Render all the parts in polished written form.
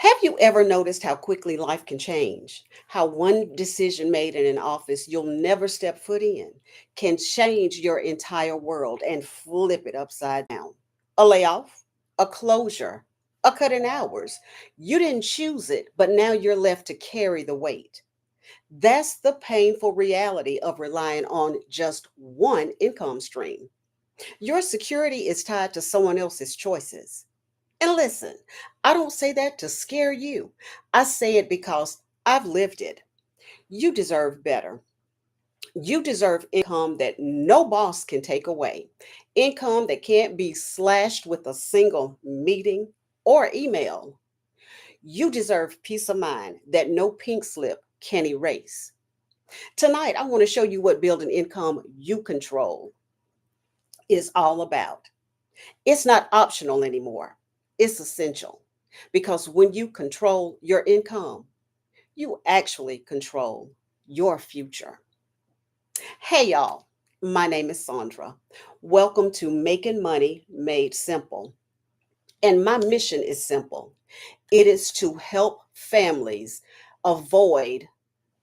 Have you ever noticed how quickly life can change? How one decision made in an office you'll never step foot in can change your entire world and flip it upside down? A layoff, a closure, a cut in hours. You didn't choose it, but now you're left to carry the weight. That's the painful reality of relying on just one income stream. Your security is tied to someone else's choices. And listen, I don't say that to scare you. I say it because I've lived it. You deserve better. You deserve income that no boss can take away, income that can't be slashed with a single meeting or email. You deserve peace of mind that no pink slip can erase. Tonight, I want to show you what building income you control is all about. It's not optional anymore, it's essential. Because when you control your income, you actually control your future. Hey, y'all. My name is Sandra. Welcome to Making Money Made Simple. And my mission is simple it is to help families avoid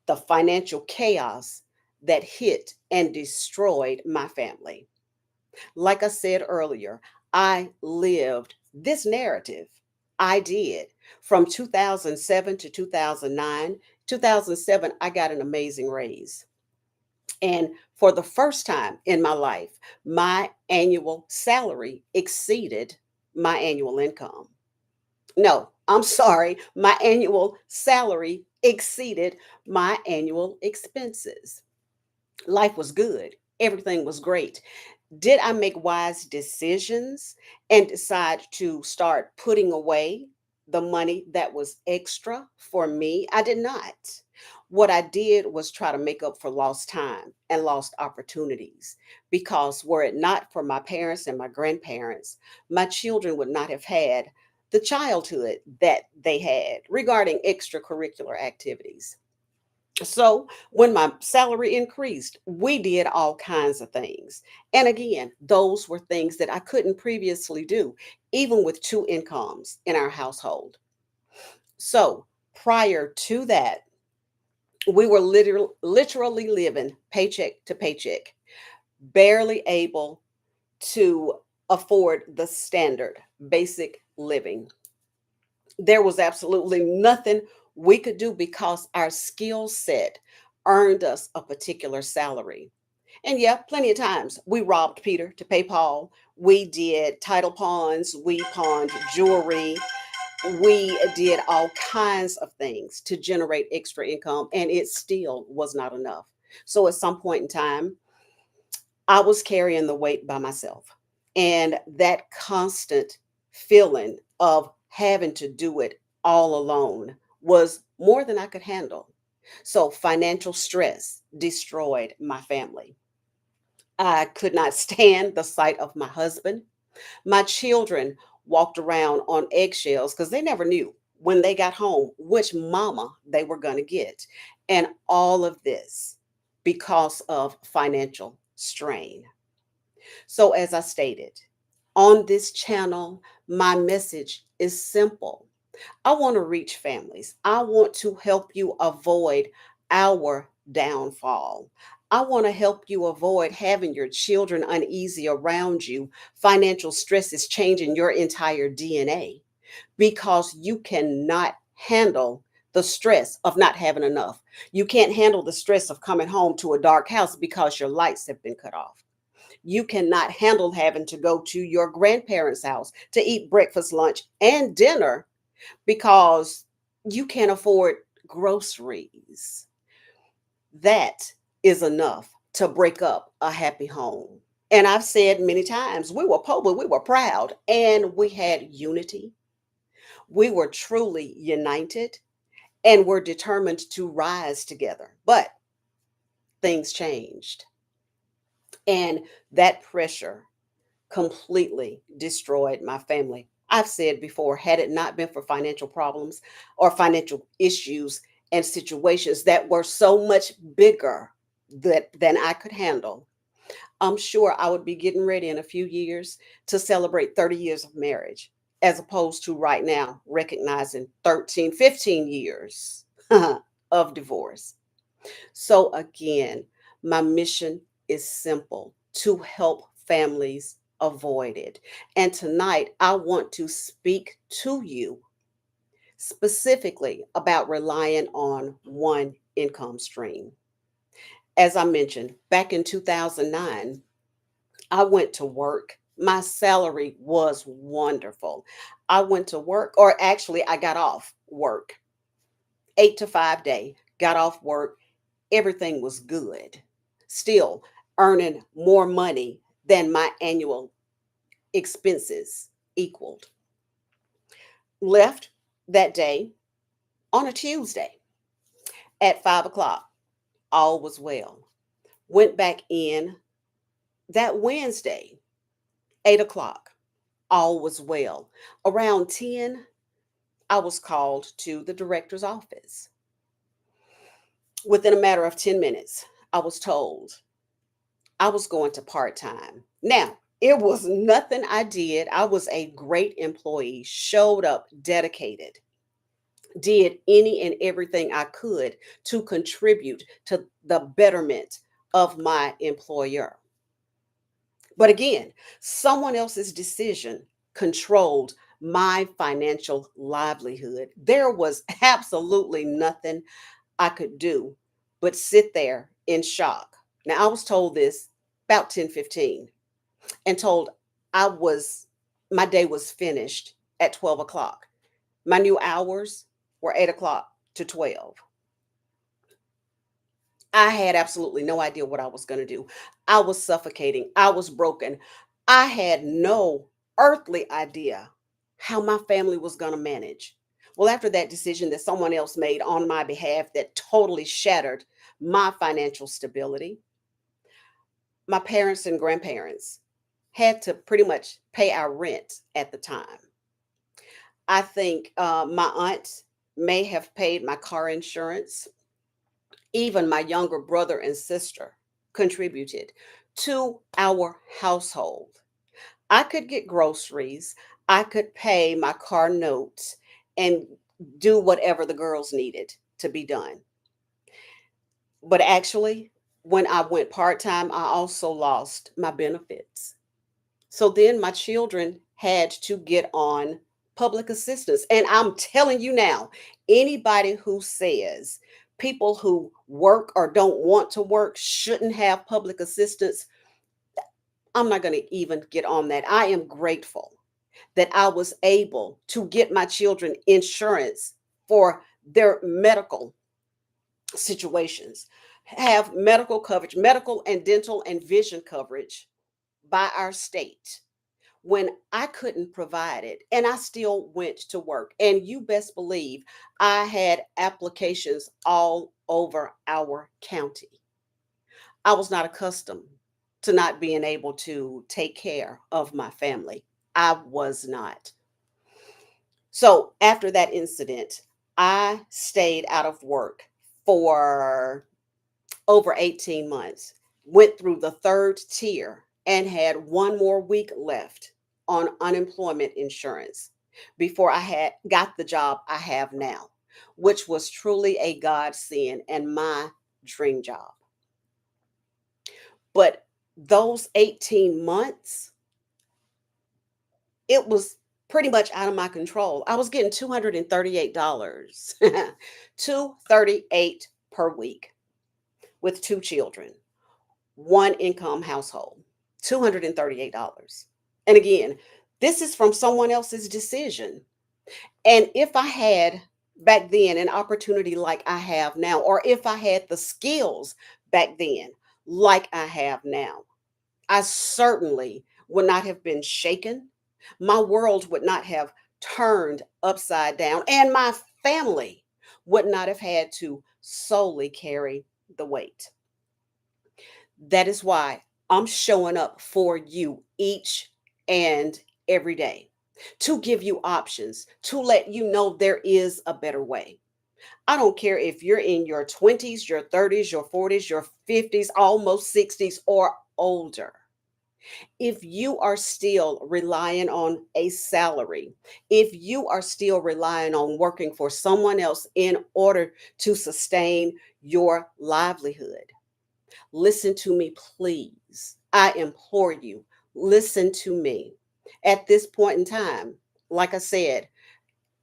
the financial chaos that hit and destroyed my family. Like I said earlier, I lived this narrative. I did. From 2007 to 2009. 2007, I got an amazing raise. And for the first time in my life, my annual salary exceeded my annual income. No, I'm sorry, my annual salary exceeded my annual expenses. Life was good, everything was great. Did I make wise decisions and decide to start putting away the money that was extra for me? I did not. What I did was try to make up for lost time and lost opportunities because were it not for my parents and my grandparents, my children would not have had the childhood that they had regarding extracurricular activities. So when my salary increased, we did all kinds of things. And again, those were things that I couldn't previously do, even with two incomes in our household. So prior to that, we were literally living paycheck to paycheck, barely able to afford the standard basic living. There was absolutely nothing we could do because our skill set earned us a particular salary. And yeah, plenty of times we robbed Peter to pay Paul. We did title pawns, we pawned jewelry, we did all kinds of things to generate extra income, and it still was not enough. So at some point in time, I was carrying the weight by myself. And that constant feeling of having to do it all alone was more than I could handle. So financial stress destroyed my family. I could not stand the sight of my husband. My children walked around on eggshells because they never knew when they got home which mama they were going to get. And all of this because of financial strain. So, as I stated, on this channel, my message is simple. I want to reach families. I want to help you avoid our downfall. I want to help you avoid having your children uneasy around you. Financial stress is changing your entire DNA because you cannot handle the stress of not having enough. You can't handle the stress of coming home to a dark house because your lights have been cut off. You cannot handle having to go to your grandparents' house to eat breakfast, lunch, and dinner because you can't afford groceries. That is enough to break up a happy home. And I've said many times, we were poor, but we were proud and we had unity. We were truly united and were determined to rise together. But things changed. And that pressure completely destroyed my family. I've said before, had it not been for financial problems or financial issues and situations that were so much bigger than I could handle, I'm sure I would be getting ready in a few years to celebrate 30 years of marriage. as opposed to right now recognizing 13, 15 years of divorce. So, again, my mission is simple: to help families avoid it. And tonight, I want to speak to you specifically about relying on one income stream. As I mentioned, back in 2009, I went to work. My salary was wonderful. I went to work, or actually, I got off work, 8 to 5 day, got off work. Everything was good. Still earning more money than my annual expenses equaled. Left that day on a Tuesday at 5 o'clock. All was well. Went back in that Wednesday, 8 o'clock. All was well. Around 10, I was called to the director's office. Within a matter of 10 minutes, I was told I was going to part time. Now, it was nothing I did. I was a great employee, showed up dedicated, did any and everything I could to contribute to the betterment of my employer. But again, someone else's decision controlled my financial livelihood. There was absolutely nothing I could do but sit there in shock. Now, I was told this about 10:15, and told I was my day was finished at 12 o'clock. My new hours were 8 o'clock to 12. I had absolutely no idea what I was going to do. I was suffocating. I was broken. I had no earthly idea how my family was going to manage. Well, after that decision that someone else made on my behalf that totally shattered my financial stability, my parents and grandparents had to pretty much pay our rent at the time. I think my aunt may have paid my car insurance. Even my younger brother and sister contributed to our household. I could get groceries, I could pay my car notes, and do whatever the girls needed to be done. But actually, when I went part time, I also lost my benefits. So then my children had to get on public assistance. And I'm telling you now, anybody who says people who work or don't want to work shouldn't have public assistance, I'm not going to even get on that. I am grateful that I was able to get my children insurance for their medical situations, have medical coverage, medical and dental and vision coverage by our state when I couldn't provide it, and I still went to work. And you best believe I had applications all over our county. I was not accustomed to not being able to take care of my family. I was not. So after that incident, I stayed out of work for over 18 months, went through the third tier, and had one more week left on unemployment insurance before I had got the job I have now, which was truly a godsend and my dream job. But those 18 months, it was pretty much out of my control. I was getting $238, 238 per week with two children, one income household, $238. And again, this is from someone else's decision. And if I had back then an opportunity like I have now, or if I had the skills back then like I have now, I certainly would not have been shaken. My world would not have turned upside down, and my family would not have had to solely carry the weight. That is why I'm showing up for you each and every day to give you options, to let you know there is a better way. I don't care if you're in your 20s, your 30s, your 40s, your 50s, almost 60s, or older. If you are still relying on a salary, if you are still relying on working for someone else in order to sustain your livelihood, listen to me, please. I implore you, listen to me. At this point in time, like I said,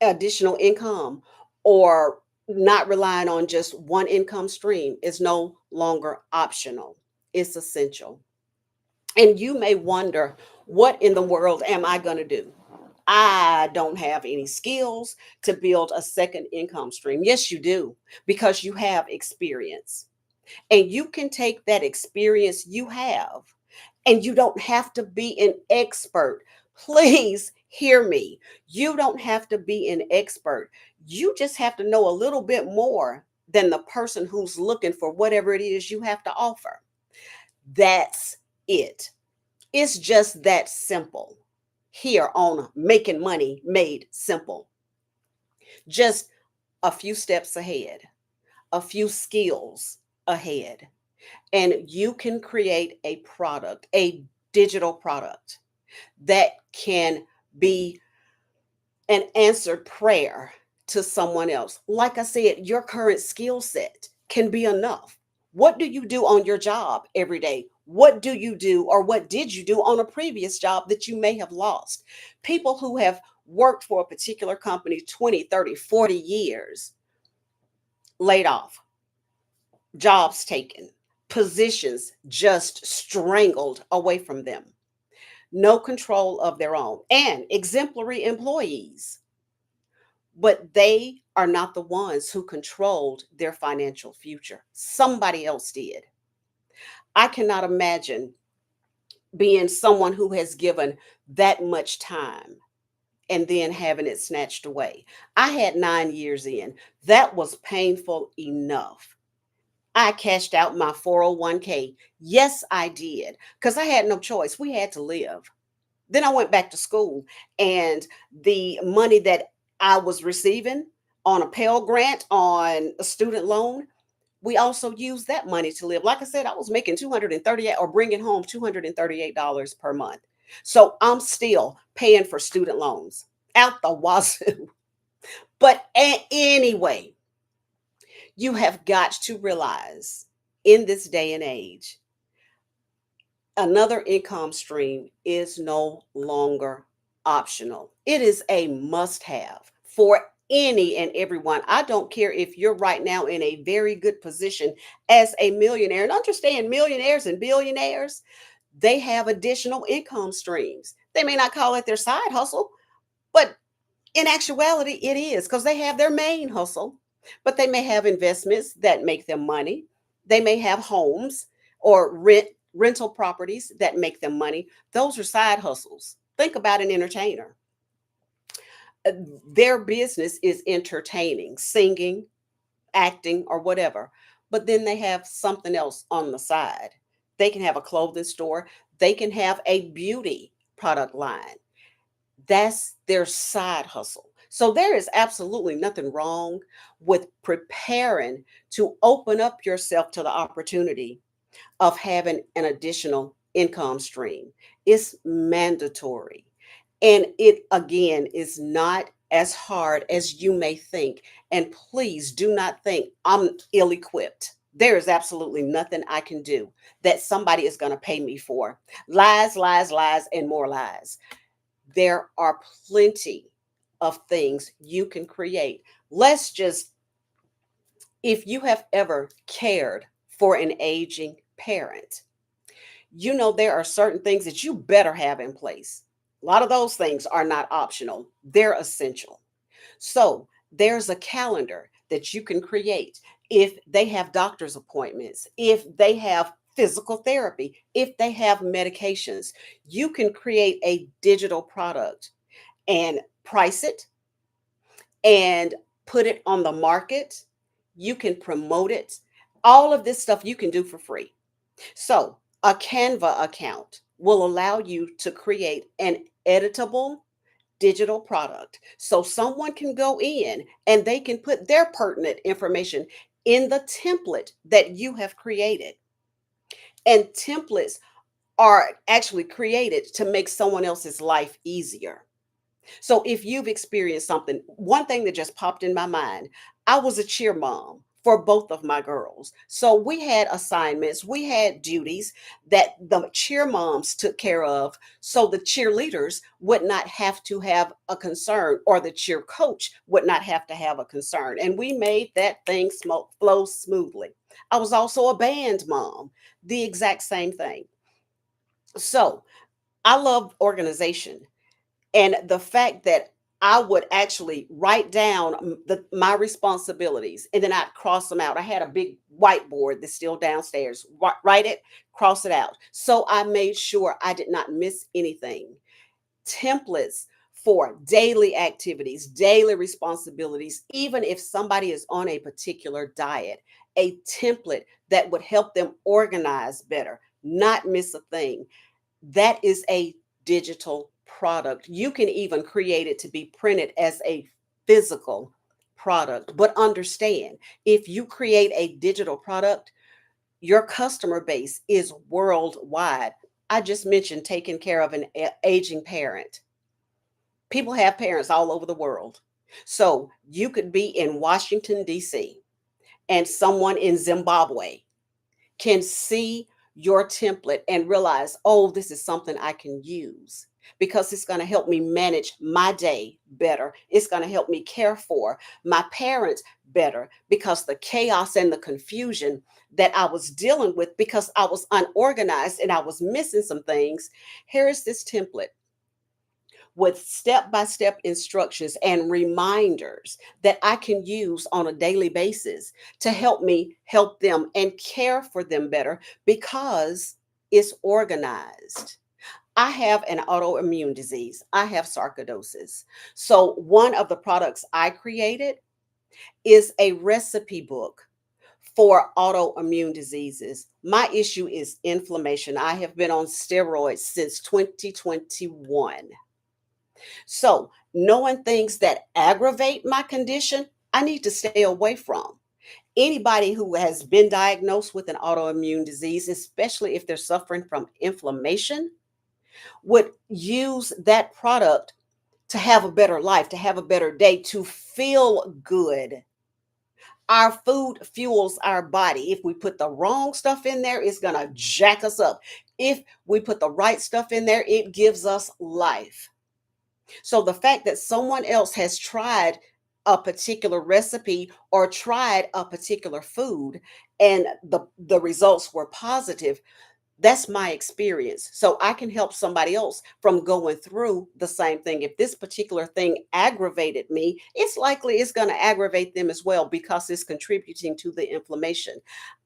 additional income or not relying on just one income stream is no longer optional, it's essential. And you may wonder, what in the world am I going to do? I don't have any skills to build a second income stream. Yes, you do, because you have experience. And you can take that experience you have, and you don't have to be an expert. Please hear me. You don't have to be an expert. You just have to know a little bit more than the person who's looking for whatever it is you have to offer. That's it. It's just that simple. Here on Making Money Made Simple. Just a few steps ahead, a few skills ahead, and you can create a product, a digital product that can be an answered prayer to someone else. Like I said, your current skill set can be enough. What do you do on your job every day? What do you do, or what did you do on a previous job that you may have lost? People who have worked for a particular company 20, 30, 40 years, laid off, jobs taken, positions just strangled away from them, no control of their own, and exemplary employees, but they are not the ones who controlled their financial future. Somebody else did. I cannot imagine being someone who has given that much time and then having it snatched away. I had 9 years in. That was painful enough. I cashed out my 401k. Yes, I did, because I had no choice. We had to live. Then I went back to school, and the money that I was receiving on a Pell Grant, on a student loan, we also used that money to live. Like I said, I was making 238 or bringing home $238 per month. So I'm still paying for student loans out the wazoo. But anyway, you have got to realize, in this day and age, another income stream is no longer optional. It is a must have for any and everyone. I don't care if you're right now in a very good position as a millionaire. And understand, millionaires and billionaires, they have additional income streams. They may not call it their side hustle, but in actuality, it is, because they have their main hustle, but they may have investments that make them money. They may have homes or rental properties that make them money. Those are side hustles. Think about an entertainer. Uh, Their business is entertaining, singing, acting, or whatever. But then they have something else on the side. They can have a clothing store, they can have a beauty product line. That's their side hustle. So there is absolutely nothing wrong with preparing to open up yourself to the opportunity of having an additional income stream. It's mandatory. And it, again, is not as hard as you may think. And please do not think I'm ill equipped. There is absolutely nothing I can do that somebody is going to pay me for. Lies, lies, lies, and more lies. There are plenty of things you can create. Let's just, if you have ever cared for an aging parent, you know there are certain things that you better have in place. A lot of those things are not optional, they're essential. So there's a calendar that you can create. If they have doctor's appointments, if they have physical therapy, if they have medications, you can create a digital product and price it and put it on the market. You can promote it. All of this stuff you can do for free. So, a Canva account will allow you to create an editable digital product. So, someone can go in and they can put their pertinent information in the template that you have created. And templates are actually created to make someone else's life easier. So if you've experienced something, one thing that just popped in my mind, I was a cheer mom for both of my girls. So we had assignments, we had duties that the cheer moms took care of so the cheerleaders would not have to have a concern, or the cheer coach would not have to have a concern. And we made that thing flow smoothly. I was also a band mom, the exact same thing. So I love organization, and the fact that I would actually write down my responsibilities, and then I'd cross them out. I had a big whiteboard that's still downstairs. Write it, cross it out. So I made sure I did not miss anything. Templates for daily activities, daily responsibilities, even if somebody is on a particular diet, a template that would help them organize better, not miss a thing. That is a digital product. You can even create it to be printed as a physical product. But understand, if you create a digital product, your customer base is worldwide. I just mentioned taking care of an aging parent. People have parents all over the world. So you could be in Washington, D.C., and someone in Zimbabwe can see your template and realize, oh, this is something I can use because it's going to help me manage my day better. It's going to help me care for my parents better because the chaos and the confusion that I was dealing with because I was unorganized and I was missing some things. Here is this template with step by step instructions and reminders that I can use on a daily basis to help me help them and care for them better because it's organized. I have an autoimmune disease. I have sarcoidosis. So, one of the products I created is a recipe book for autoimmune diseases. My issue is inflammation. I have been on steroids since 2021. So, knowing things that aggravate my condition, I need to stay away from. Anybody who has been diagnosed with an autoimmune disease, especially if they're suffering from inflammation, would use that product to have a better life, to have a better day, to feel good. Our food fuels our body. If we put the wrong stuff in there, it's going to jack us up. If we put the right stuff in there, it gives us life. So the fact that someone else has tried a particular recipe or tried a particular food and the results were positive, that's my experience. So I can help somebody else from going through the same thing. If this particular thing aggravated me, it's likely it's going to aggravate them as well because it's contributing to the inflammation.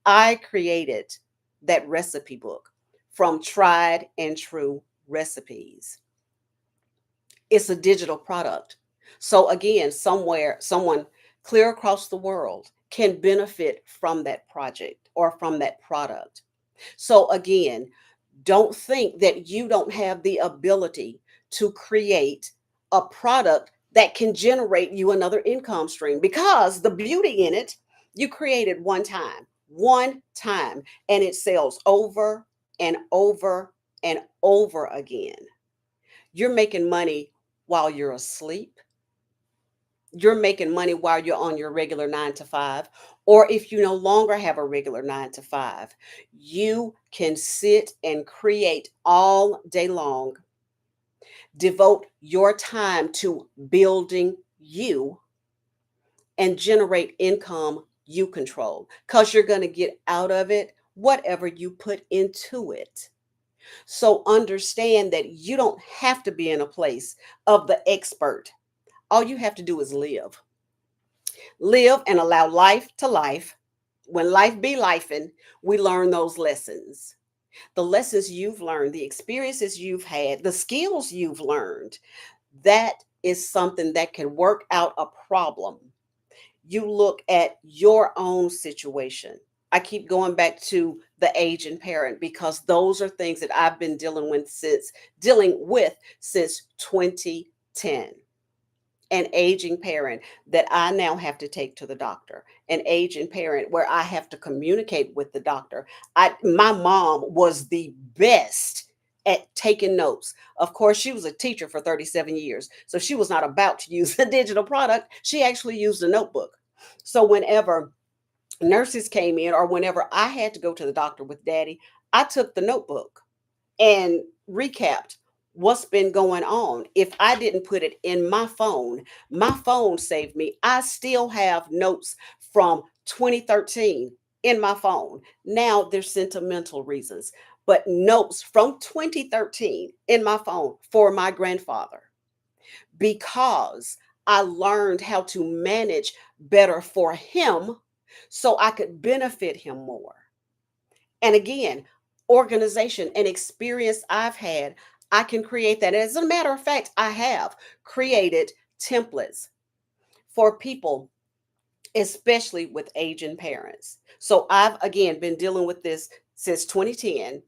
I created that recipe book from tried and true recipes. It's a digital product. So again, somewhere, someone clear across the world can benefit from that project or from that product. So again, don't think that you don't have the ability to create a product that can generate you another income stream, because the beauty in it, you created one time, and it sells over and over and over again. You're making money while you're asleep. You're making money while you're on your regular 9 to 5. Or if you no longer have a regular 9 to 5, you can sit and create all day long. Devote your time to building you and generate income you control, because you're going to get out of it whatever you put into it. So understand that you don't have to be in a place of the expert. All you have to do is live. Live and allow life to life. When life be lifing, we learn those lessons. The lessons you've learned, the experiences you've had, the skills you've learned, that is something that can work out a problem. You look at your own situation. I keep going back to the aging parent because those are things that I've been dealing with since 2010. an aging parent that I now have to take to the doctor, an aging parent where I have to communicate with the doctor. My mom was the best at taking notes. Of course, she was a teacher for 37 years, so she was not about to use a digital product. She actually used a notebook. So whenever nurses came in or whenever I had to go to the doctor with daddy, I took the notebook and recapped what's been going on. If I didn't put it in my phone saved me. I still have notes from 2013 in my phone. Now there's sentimental reasons, but notes from 2013 in my phone for my grandfather because I learned how to manage better for him so I could benefit him more. And again, organization and experience I've had, I can create that. As a matter of fact, I have created templates for people, especially with aging parents. So I've again been dealing with this since 2010,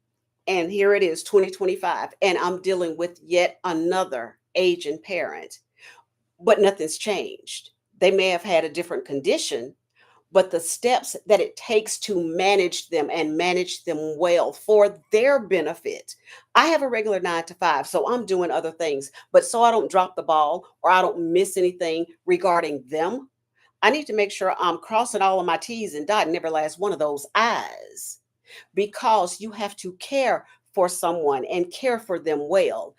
and here it is 2025, and I'm dealing with yet another aging parent, but nothing's changed. They may have had a different condition, but the steps that it takes to manage them and manage them well for their benefit. I have a regular 9 to 5, so I'm doing other things, but so I don't drop the ball or I don't miss anything regarding them, I need to make sure I'm crossing all of my T's and dotting every last one of those I's because you have to care for someone and care for them well.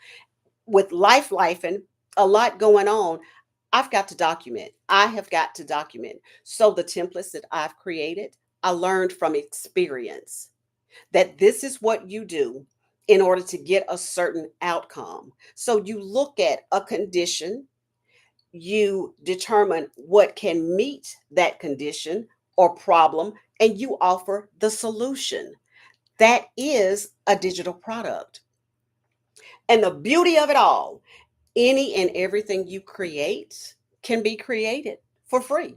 With life and a lot going on, I've got to document. I have got to document. So the templates that I've created, I learned from experience that this is what you do in order to get a certain outcome. So you look at a condition, you determine what can meet that condition or problem, and you offer the solution. That is a digital product. And the beauty of it all, any and everything you create can be created for free.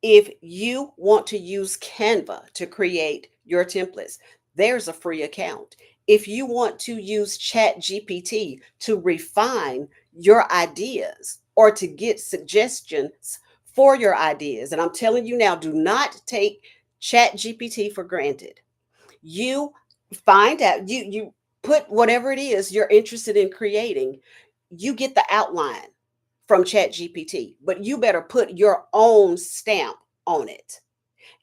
If you want to use Canva to create your templates, there's a free account. If you want to use ChatGPT to refine your ideas or to get suggestions for your ideas, and I'm telling you now, do not take ChatGPT for granted. You find out, you put whatever it is you're interested in creating, you get the outline from ChatGPT, but you better put your own stamp on it.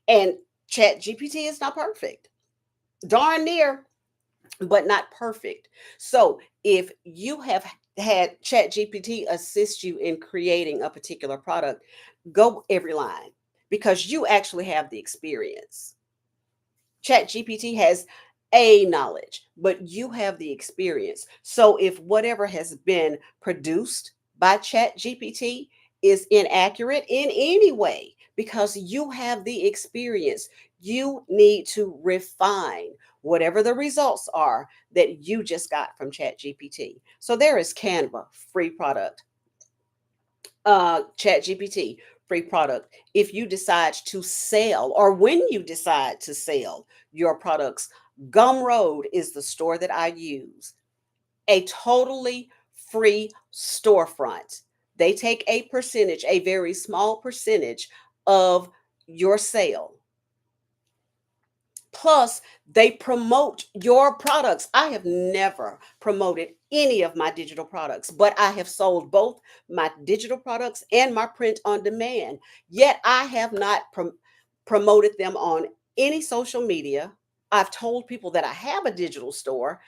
And ChatGPT is not perfect, darn near, but not perfect. So if you have had ChatGPT assist you in creating a particular product, go every line because you actually have the experience. ChatGPT has a knowledge, but you have the experience. So if whatever has been produced by ChatGPT is inaccurate in any way, because you have the experience, you need to refine whatever the results are that you just got from ChatGPT. So there is Canva, free product. ChatGPT, free product. If you decide to sell or when you decide to sell your products, Gumroad is the store that I use. A totally free storefront. They take a percentage, a very small percentage of your sale. Plus, they promote your products. I have never promoted any of my digital products, but I have sold both my digital products and my print on demand. Yet I have not promoted them on any social media. I've told people that I have a digital store,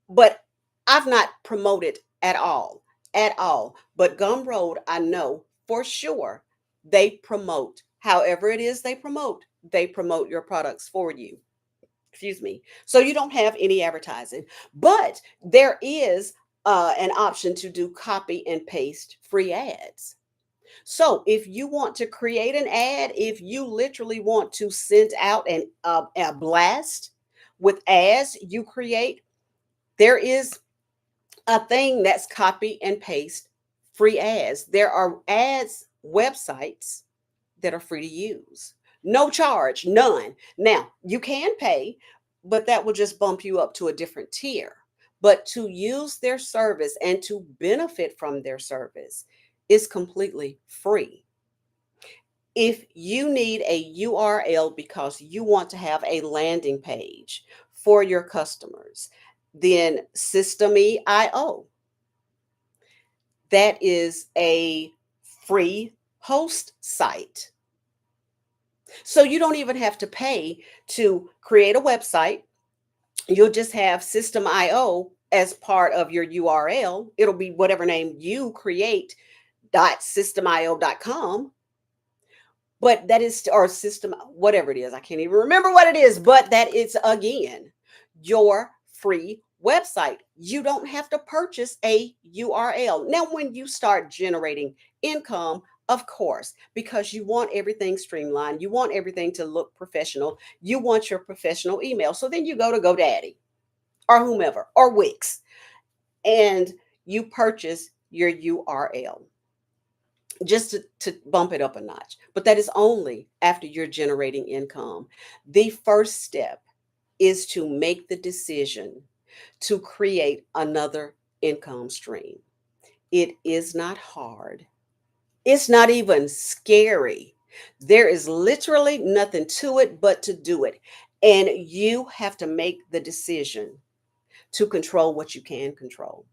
but I've not promoted at all. But Gumroad, I know for sure they promote. However it is they promote your products for you. Excuse me. So you don't have any advertising, but there is an option to do copy and paste free ads. So if you want to create an ad, if you literally want to send out a blast with ads you create, there is a thing that's copy and paste free ads. There are ads websites that are free to use. No charge, none. Now, you can pay, but that will just bump you up to a different tier. But to use their service and to benefit from their service, is completely free. If you need a URL because you want to have a landing page for your customers, then System.io, that is a free host site. So you don't even have to pay to create a website. You'll just have System.io as part of your URL. It'll be whatever name you create, .systemio.com. But that is our system, whatever it is. I can't even remember what it is, but that is again your free website. You don't have to purchase a URL. Now, when you start generating income, of course, because you want everything streamlined, you want everything to look professional, you want your professional email. So then you go to GoDaddy or whomever or Wix and you purchase your URL just to bump it up a notch. But that is only after you're generating income. The first step is to make the decision to create another income stream. It is not hard, it's not even scary. There is literally nothing to it but to do it. And you have to make the decision to control what you can control.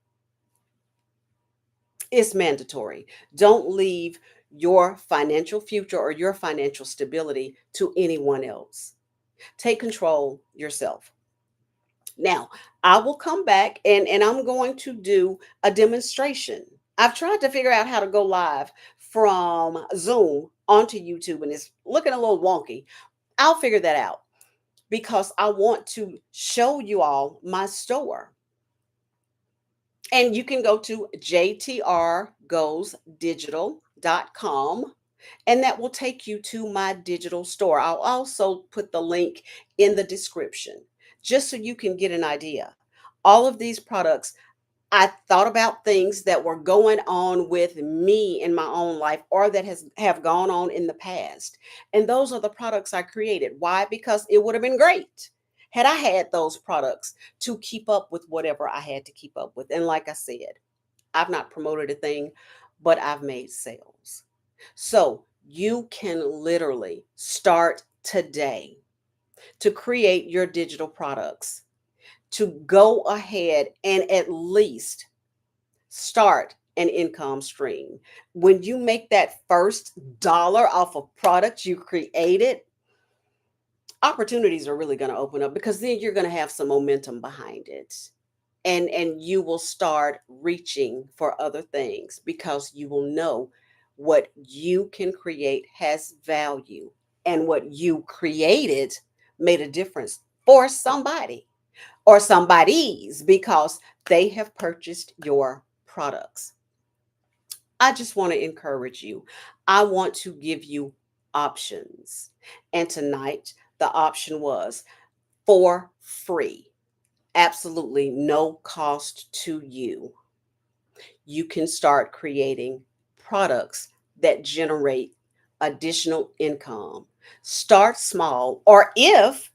It's mandatory. Don't leave your financial future or your financial stability to anyone else. Take control yourself. Now, I will come back and I'm going to do a demonstration. I've tried to figure out how to go live from Zoom onto YouTube and it's looking a little wonky. I'll figure that out because I want to show you all my store. And you can go to jtrgoesdigital.com and that will take you to my digital store. I'll also put the link in the description just so you can get an idea. All of these products, I thought about things that were going on with me in my own life or that have gone on in the past. And those are the products I created. Why? Because it would have been great had I had those products to keep up with whatever I had to keep up with. And like I said, I've not promoted a thing, but I've made sales. So you can literally start today to create your digital products, to go ahead and at least start an income stream. When you make that first dollar off a product you created, opportunities are really going to open up because then you're going to have some momentum behind it. And you will start reaching for other things because you will know what you can create has value and what you created made a difference for somebody or somebody's because they have purchased your products. I just want to encourage you. I want to give you options. And tonight, the option was for free, absolutely no cost to you. You can start creating products that generate additional income. Start small, or if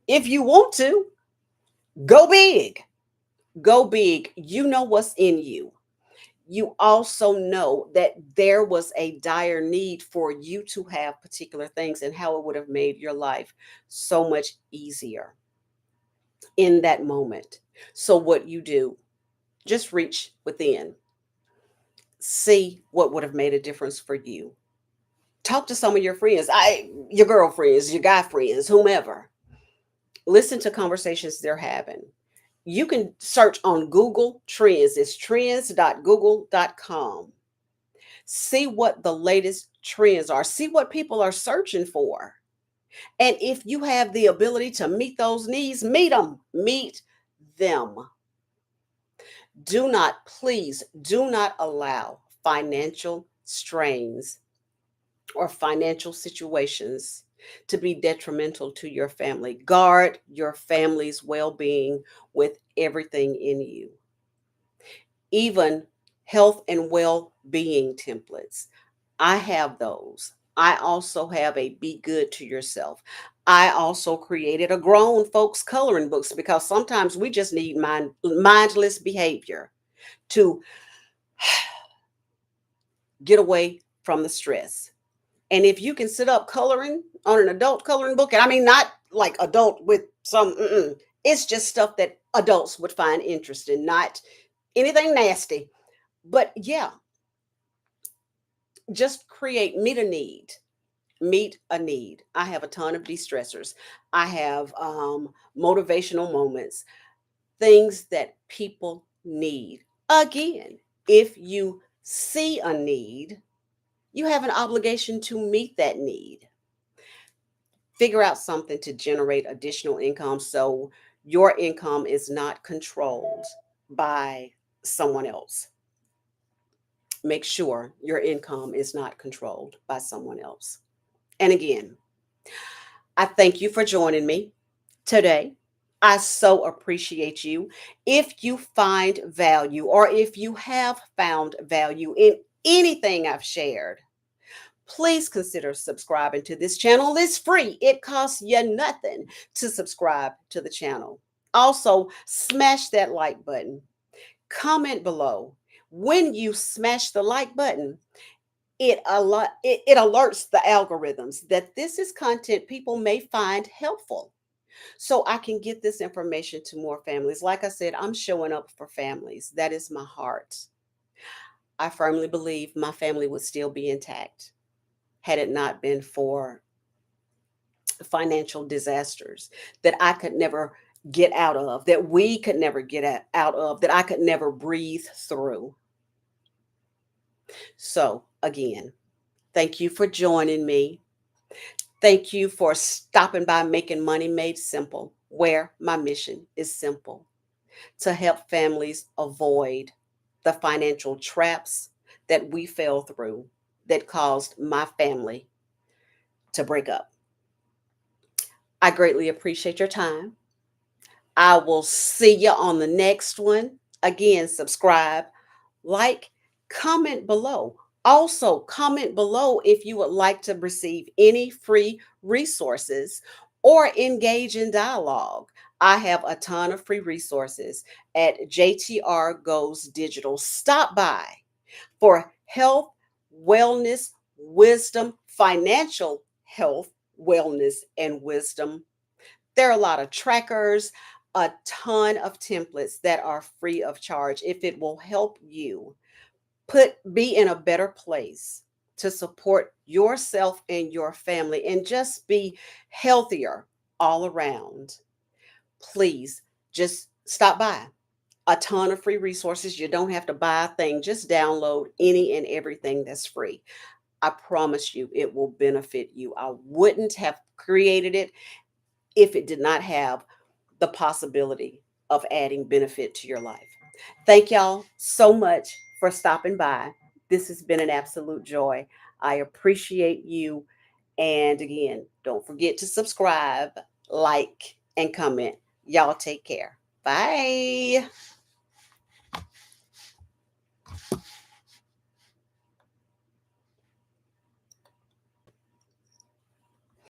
you want to, go big. Go big. You know what's in you. You also know that there was a dire need for you to have particular things and how it would have made your life so much easier in that moment. So, what you do, just reach within, see what would have made a difference for you. Talk to some of your friends, your girlfriends, your guy friends, whomever. Listen to conversations they're having. You can search on Google Trends. It's trends.google.com. See what the latest trends are. See what people are searching for. And if you have the ability to meet those needs, meet them. Meet them. Do not, please, do not allow financial strains or financial situations to be detrimental to your family. Guard your family's well being with everything in you, even health and well being templates. I have those. I also have a Be Good to Yourself. I also created a grown folks coloring books because sometimes we just need mindless behavior to Get away from the stress. And if you can sit up coloring on an adult coloring book, and I mean, not like adult with some, it's just stuff that adults would find interesting, not anything nasty. But yeah, just create, meet a need. Meet a need. I have a ton of de-stressors. I have motivational moments, things that people need. Again, if you see a need, you have an obligation to meet that need. Figure out something to generate additional income so your income is not controlled by someone else. Make sure your income is not controlled by someone else. And again, I thank you for joining me today. I so appreciate you. If you find value or if you have found value in anything I've shared, please consider subscribing to this channel. It's free. It costs you nothing to subscribe to the channel. Also, smash that like button. Comment below. When you smash the like button, it alerts the algorithms that this is content people may find helpful. So I can get this information to more families. Like I said, I'm showing up for families. That is my heart. I firmly believe my family would still be intact had it not been for financial disasters that I could never get out of, that we could never get out of, that I could never breathe through. So, again, thank you for joining me. Thank you for stopping by Making Money Made Simple, where my mission is simple: to help families avoid the financial traps that we fell through that caused my family to break up. I greatly appreciate your time. I will see you on the next one. Again, subscribe, like, comment below. Also, comment below if you would like to receive any free resources or engage in dialogue. I have a ton of free resources at JTR Goes Digital. Stop by for health, wellness, wisdom, financial health, wellness, and wisdom. There are a lot of trackers, a ton of templates that are free of charge. If it will help you be in a better place to support yourself and your family and just be healthier all around, please just stop by. A ton of free resources. You don't have to buy a thing, just download any and everything that's free. I promise you it will benefit you. I wouldn't have created it if it did not have the possibility of adding benefit to your life. Thank y'all so much for stopping by. This has been an absolute joy. I appreciate you. And again, don't forget to subscribe, like, and comment. Y'all take care. Bye.